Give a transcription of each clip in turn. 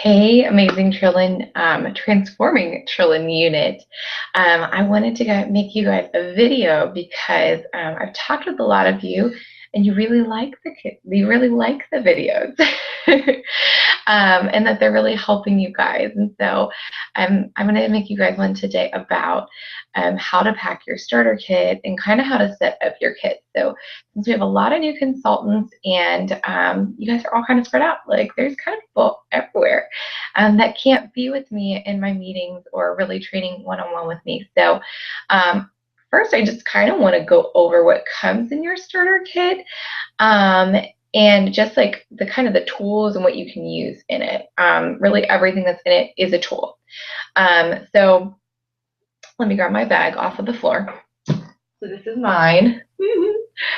Hey, amazing Trillin, transforming Trillin unit. I wanted to make you guys a video because I've talked with a lot of you, and you really like you really like the videos, and that they're really helping you guys. And so, I'm going to make you guys one today about how to pack your starter kit and kind of how to set up your kit. So, since we have a lot of new consultants and you guys are all kind of spread out, like there's kind of people everywhere that can't be with me in my meetings or really training one-on-one with me. So first, I just kind of want to go over what comes in your starter kit um, and just like the kind of the tools and what you can use in it. Really, everything that's in it is a tool. So let me grab my bag off of the floor. So this is mine.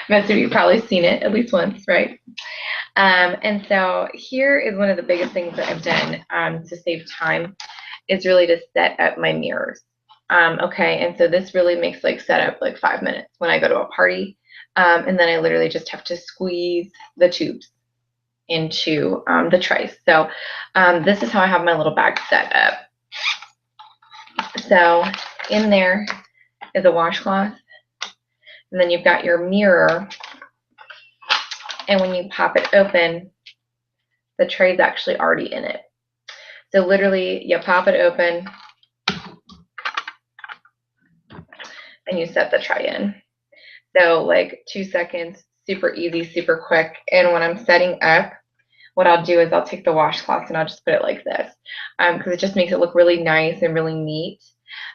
Most of you probably seen it at least once, right? And so here is one of the biggest things that I've done to save time is really to set up my mirrors. Okay, and so this really makes like setup like 5 minutes when I go to a party. And then I literally just have to squeeze the tubes into the trays. So this is how I have my little bag set up. So in there is a washcloth, and then you've got your mirror. And when you pop it open, the tray's actually already in it. So literally, you pop it open, and you set the tray in. So like 2 seconds, super easy, super quick. And when I'm setting up, what I'll do is I'll take the washcloth and I'll just put it like this because it just makes it look really nice and really neat.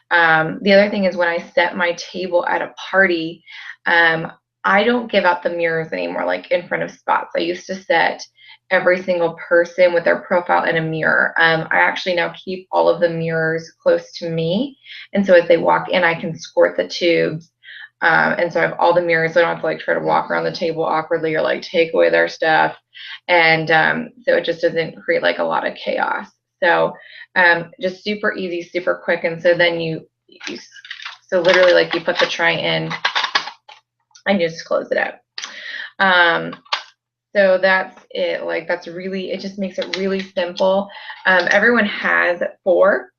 The other thing is when I set my table at a party, I don't give out the mirrors anymore like in front of spots. I used to set every single person with their profile in a mirror. I actually now keep all of the mirrors close to me. And so as they walk in, I can squirt the tubes. And so I have all the mirrors, so I don't have to like try to walk around the table awkwardly or like take away their stuff. And so it just doesn't create like a lot of chaos. So just super easy, super quick. And so then so literally like you put the tray in and you just close it up. So that's it. Like that's really, it just makes it really simple. Everyone has 4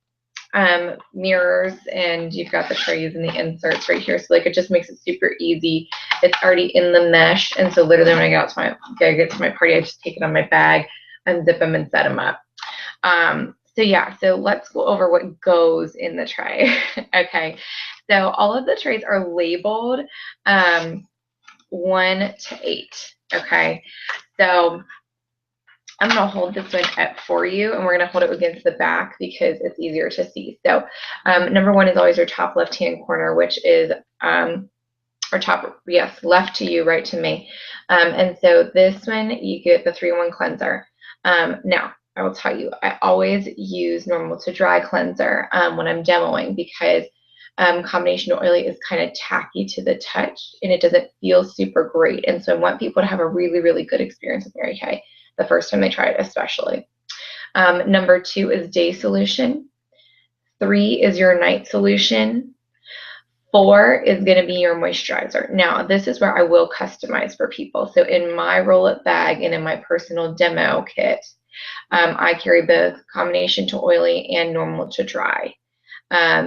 mirrors, and you've got the trays and the inserts right here. So like it just makes it super easy. It's already in the mesh, and so literally when I get to my party, I just take it on my bag, unzip them, and set them up. So yeah, so let's go over what goes in the tray. Okay, so all of the trays are labeled 1 to 8. Okay, so I'm going to hold this one up for you, and we're going to hold it against the back because it's easier to see. So number 1 is always your top left-hand corner, which is or top, yes, left to you, right to me. And so this one, you get the 3-in-1 cleanser. Now, I will tell you, I always use normal to dry cleanser when I'm demoing because combination oily is kind of tacky to the touch and it doesn't feel super great. And so I want people to have a really, really good experience with Mary Kay the first time they try it, especially. Number 2 is day solution. 3 is your night solution. 4 is going to be your moisturizer. Now, this is where I will customize for people. So in my roll-up bag and in my personal demo kit, I carry both combination to oily and normal to dry.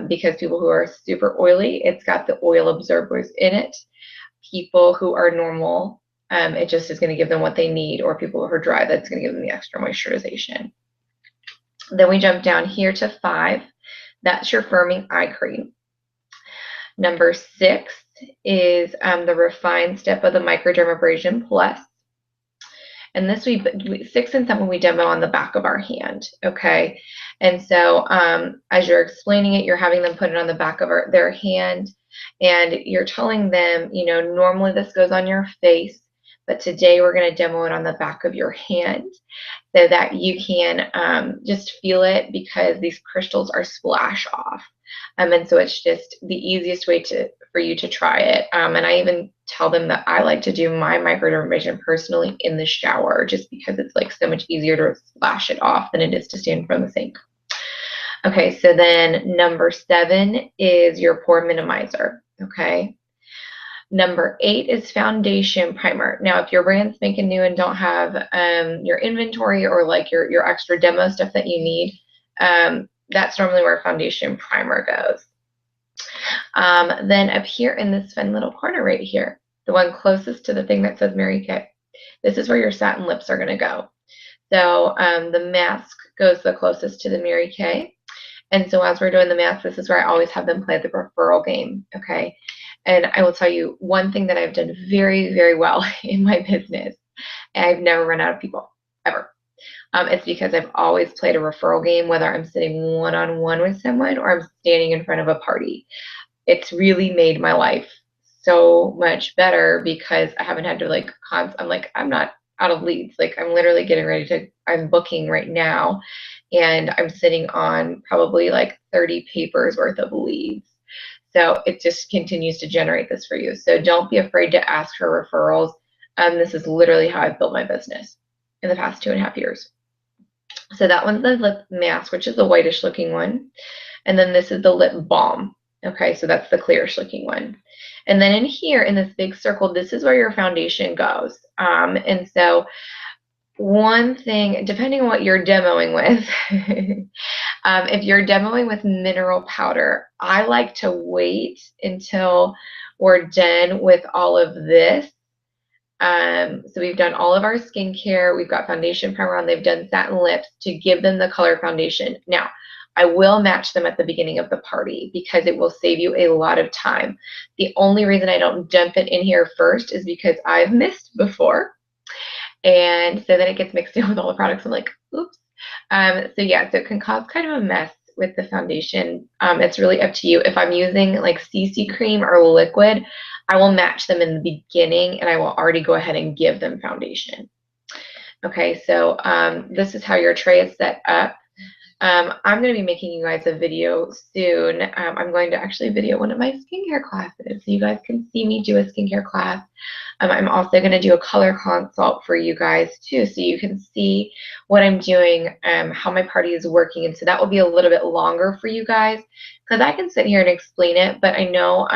Because people who are super oily, it's got the oil absorbers in it. People who are normal, it just is going to give them what they need, or people who are dry, that's going to give them the extra moisturization. Then we jump down here to 5. That's your firming eye cream. Number 6 is the Refine Step of the Microdermabrasion Plus. And this 6 and 7 we demo on the back of our hand, okay? And so as you're explaining it, you're having them put it on the back of their hand, and you're telling them, you know, normally this goes on your face, but today we're going to demo it on the back of your hand so that you can just feel it because these crystals are splash off. And so it's just the easiest way for you to try it. And I even tell them that I like to do my microdermabrasion personally in the shower just because it's like so much easier to splash it off than it is to stand from the sink. Okay, so then number 7 is your pore minimizer. Okay, Number 8 is foundation primer. Now, if your brand's making new and don't have your inventory or like your extra demo stuff that you need, that's normally where foundation primer goes. Then up here in this fun little corner right here, the one closest to the thing that says Mary Kay, this is where your satin lips are going to go. So the mask goes the closest to the Mary Kay. And so as we're doing the mask, this is where I always have them play the referral game, okay? And I will tell you one thing that I've done very, very well in my business, and I've never run out of people, ever. It's because I've always played a referral game, whether I'm sitting one-on-one with someone or I'm standing in front of a party. It's really made my life so much better because I haven't had to like, I'm not out of leads. Like I'm literally getting ready to, I'm booking right now and I'm sitting on probably like 30 papers worth of leads. So it just continues to generate this for you. So don't be afraid to ask for referrals. This is literally how I've built my business in the past 2.5 years. So that one's the lip mask, which is the whitish looking one. And then this is the lip balm. Okay, so that's the clearish looking one. And then in here in this big circle, this is where your foundation goes. And so one thing, depending on what you're demoing with, if you're demoing with mineral powder, I like to wait until we're done with all of this. So we've done all of our skincare. We've got foundation primer on. They've done satin lips to give them the color foundation. Now, I will match them at the beginning of the party because it will save you a lot of time. The only reason I don't dump it in here first is because I've missed before. And so then it gets mixed in with all the products. I'm like, oops. So yeah, so it can cause kind of a mess with the foundation. It's really up to you. If I'm using like CC cream or liquid, I will match them in the beginning and I will already go ahead and give them foundation. Okay, so this is how your tray is set up. I'm going to be making you guys a video soon. I'm going to actually video one of my skincare classes so you guys can see me do a skincare class. I'm also going to do a color consult for you guys too so you can see what I'm doing, how my party is working. And so that will be a little bit longer for you guys because I can sit here and explain it, but I know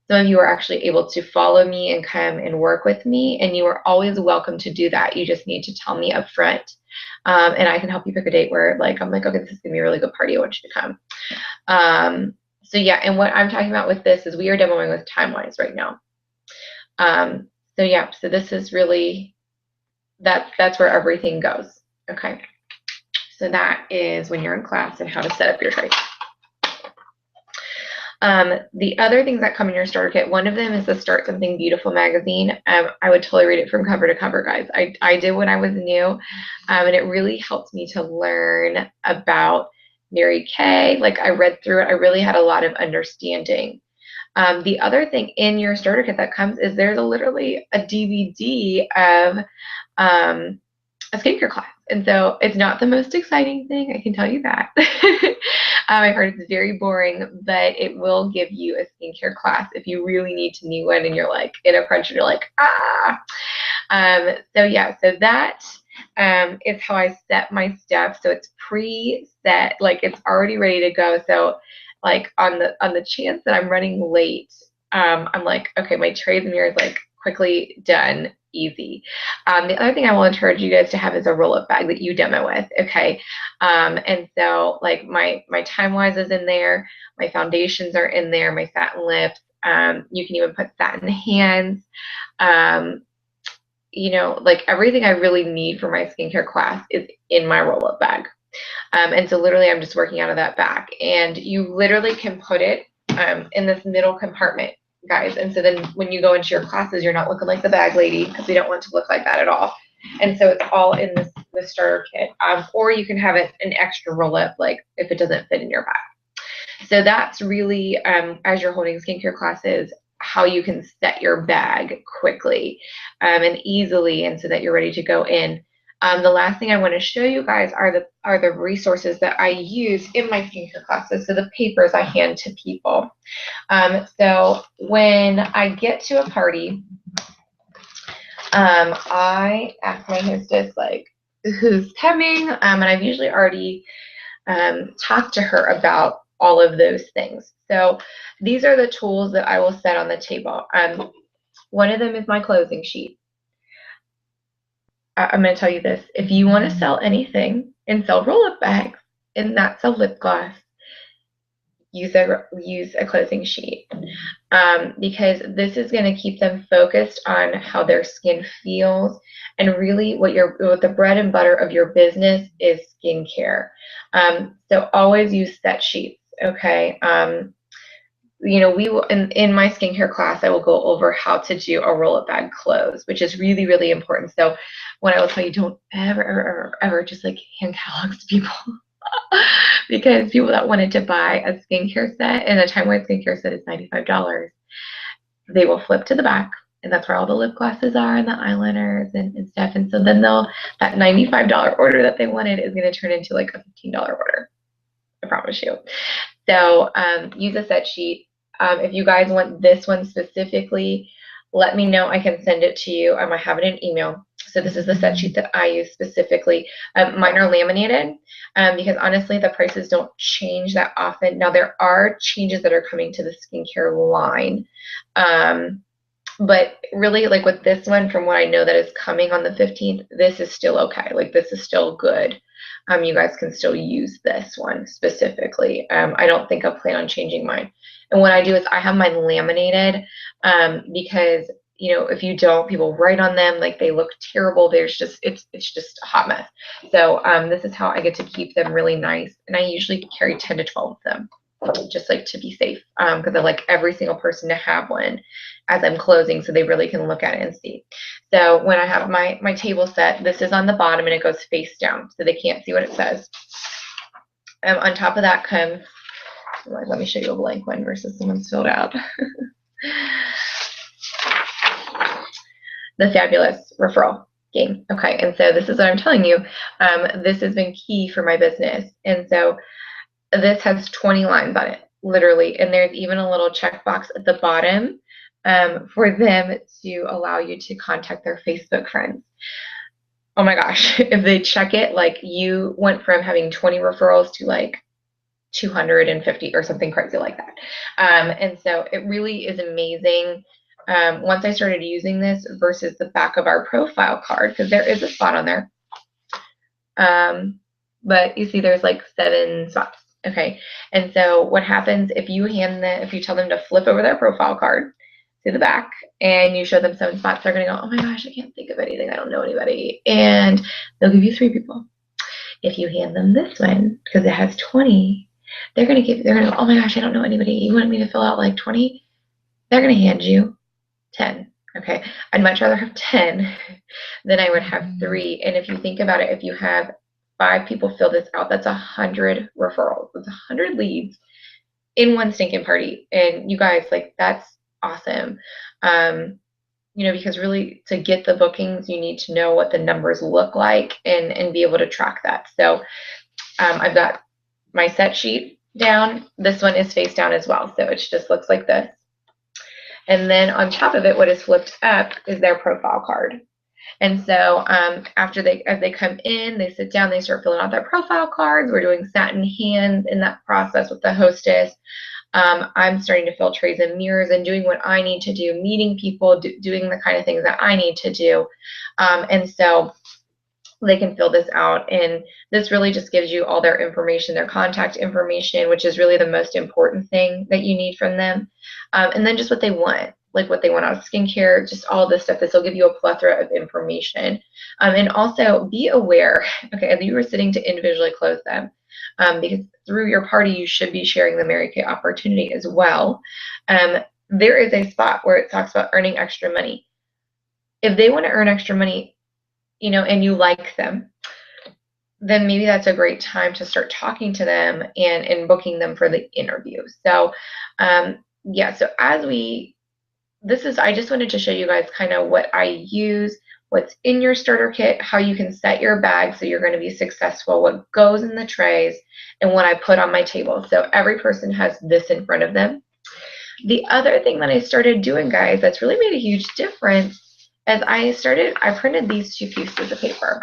some of you are actually able to follow me and come and work with me, and you are always welcome to do that. You just need to tell me up front. And I can help you pick a date where like I'm like, okay, this is gonna be a really good party. I want you to come. So yeah, and what I'm talking about with this is we are demoing with TimeWise right now. So yeah, so this is really that's where everything goes. Okay. So that is when you're in class and how to set up your tray. The other things that come in your starter kit, one of them is the Start Something Beautiful magazine. I would totally read it from cover to cover, guys. I did when I was new, and it really helped me to learn about Mary Kay. Like I read through it, I really had a lot of understanding. The other thing in your starter kit that comes is there's literally a DVD of a skincare class. And so it's not the most exciting thing, I can tell you that. I've heard it's very boring, but it will give you a skincare class if you really need to need one and you're like in a crunch and you're like, ah. So yeah, so that is how I set my stuff. So it's pre-set, like it's already ready to go. So like on the chance that I'm running late, I'm like, okay, my trays and mirrors like quickly done. Easy. The other thing I will encourage you guys to have is a roll-up bag that you demo with, okay? And so like my TimeWise is in there, my foundations are in there, my satin lips, you can even put satin hands, you know, like everything I really need for my skincare class is in my roll-up bag. And so literally I'm just working out of that bag, and you literally can put it in this middle compartment, guys. And so then when you go into your classes, you're not looking like the bag lady because we don't want to look like that at all. And so it's all in this starter kit. Or you can have it an extra roll up, like if it doesn't fit in your bag. So that's really, as you're holding skincare classes, how you can set your bag quickly and easily, and so that you're ready to go in. The last thing I want to show you guys are the resources that I use in my skincare classes. So the papers I hand to people. So when I get to a party, I ask my hostess like who's coming, and I've usually already talked to her about all of those things. So these are the tools that I will set on the table. One of them is my closing sheet. I'm going to tell you this. If you want to sell anything and sell roll-up bags and not sell lip gloss, use a closing sheet, because this is going to keep them focused on how their skin feels, and really what the bread and butter of your business is skincare. So always use set sheets. Okay. We will in my skincare class, I will go over how to do a roll-up bag close, which is really, really important. So when I will tell you, don't ever just like hand catalogs to people. Because people that wanted to buy a skincare set, and a Time White skincare set is $95, they will flip to the back, and that's where all the lip glosses are and the eyeliners and stuff. And so then that $95 order that they wanted is going to turn into like a $15 order. I promise you. So use a set sheet. If you guys want this one specifically, let me know. I can send it to you. I might have it in email. So this is the set sheet that I use specifically. Mine are laminated because honestly, the prices don't change that often. Now, there are changes that are coming to the skincare line. But really, like with this one, from what I know that is coming on the 15th, this is still okay. Like this is still good. You guys can still use this one specifically. I don't think I'll plan on changing mine. And what I do is I have mine laminated because, if you don't, people write on them like they look terrible. It's just a hot mess. So this is how I get to keep them really nice. And I usually carry 10 to 12 of them, just like to be safe, because I like every single person to have one as I'm closing so they really can look at it and see. So when I have my table set, this is on the bottom and it goes face down so they can't see what it says. On top of that comes, let me show you a blank one versus someone's filled out. The fabulous referral game. Okay, and so this is what I'm telling you. This has been key for my business. And so this has 20 lines on it, literally. And there's even a little checkbox at the bottom for them to allow you to contact their Facebook friends. Oh my gosh, if they check it, like you went from having 20 referrals to like 250 or something crazy like that. And so it really is amazing. Once I started using this versus the back of our profile card, because there is a spot on there. But you see there's like 7 spots. Okay. And so what happens if you tell them to flip over their profile card to the back and you show them 7 spots, they're going to go, oh my gosh, I can't think of anything. I don't know anybody. And they'll give you 3 people. If you hand them this one, because it has 20, they're going to go, oh my gosh, I don't know anybody. You want me to fill out like 20? They're going to hand you 10. Okay. I'd much rather have 10 than I would have 3. And if you think about it, if you have 5 people fill this out, that's 100 referrals. That's 100 leads in one stinking party. And you guys, like, that's awesome. Because really to get the bookings, you need to know what the numbers look like and be able to track that. So I've got my set sheet down. This one is face down as well. So it just looks like this. And then on top of it, what is flipped up is their profile card. And so as they come in, they sit down, they start filling out their profile cards. We're doing satin hands in that process with the hostess. I'm starting to fill trays and mirrors and doing what I need to do, meeting people, doing the kind of things that I need to do. And so they can fill this out. And this really just gives you all their information, their contact information, which is really the most important thing that you need from them. And then just what they want. Like what they want out of skincare, just all this stuff. This will give you a plethora of information. And also be aware, okay, as you were sitting to individually close them, because through your party, you should be sharing the Mary Kay opportunity as well. There is a spot where it talks about earning extra money. If they want to earn extra money, and you like them, then maybe that's a great time to start talking to them and booking them for the interview. So, yeah, so I just wanted to show you guys kind of what I use, what's in your starter kit, how you can set your bag so you're going to be successful, what goes in the trays, and what I put on my table. So every person has this in front of them. The other thing that I started doing, guys, that's really made a huge difference is I printed these 2 pieces of paper.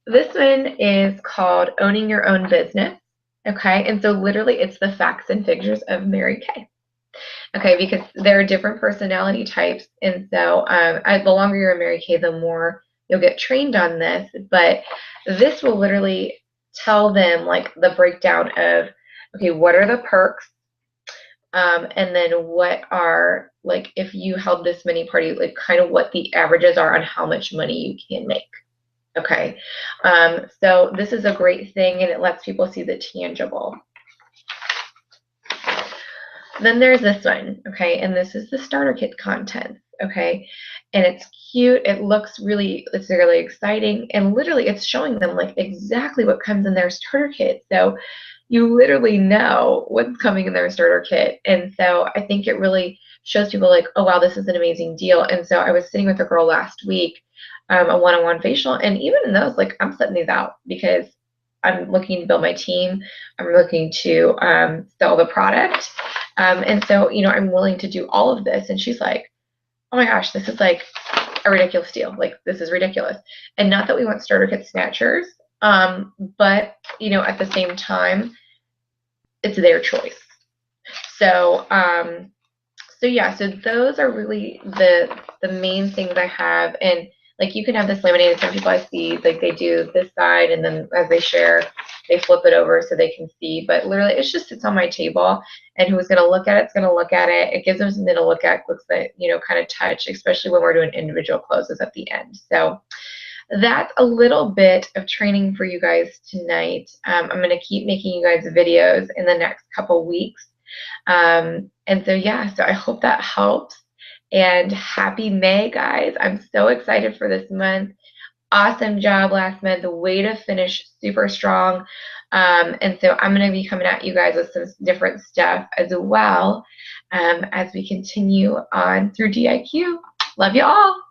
This one is called Owning Your Own Business, Okay, and so literally it's the facts and figures of Mary Kay. Okay, because there are different personality types, and so the longer you're a Mary Kay, the more you'll get trained on this. But this will literally tell them like the breakdown of, okay, what are the perks, and then what are, like, if you held this many parties, like kind of what the averages are on how much money you can make. Okay, so this is a great thing, and it lets people see the tangible. Then there's this one, okay, and this is the starter kit contents, okay, and it's cute. It looks really, it's really exciting, and literally it's showing them like exactly what comes in their starter kit. So you literally know what's coming in their starter kit, and so I think it really shows people like, oh wow, this is an amazing deal. And so I was sitting with a girl last week, a one-on-one facial, and even in those, like, I'm setting these out because I'm looking to build my team. I'm looking to sell the product. And so, you know, I'm willing to do all of this. And she's like, oh my gosh, this is like a ridiculous deal. Like, this is ridiculous. And not that we want starter kit snatchers, but, you know, at the same time, it's their choice. So, so yeah, so those are really the main things I have. And like, you can have this laminated. Some people I see, like, they do this side, and then as they share, they flip it over so they can see. But literally, it just sits on my table, and who's going to look at it is going to look at it. It gives them something to look at, looks like, you know, kind of touch, especially when we're doing individual closes at the end. So that's a little bit of training for you guys tonight. I'm going to keep making you guys videos in the next couple weeks. And so, yeah, so I hope that helps. And happy May, guys. I'm so excited for this month. Awesome job last month. Way to finish super strong. And so I'm going to be coming at you guys with some different stuff as well, as we continue on through DIQ. Love you all.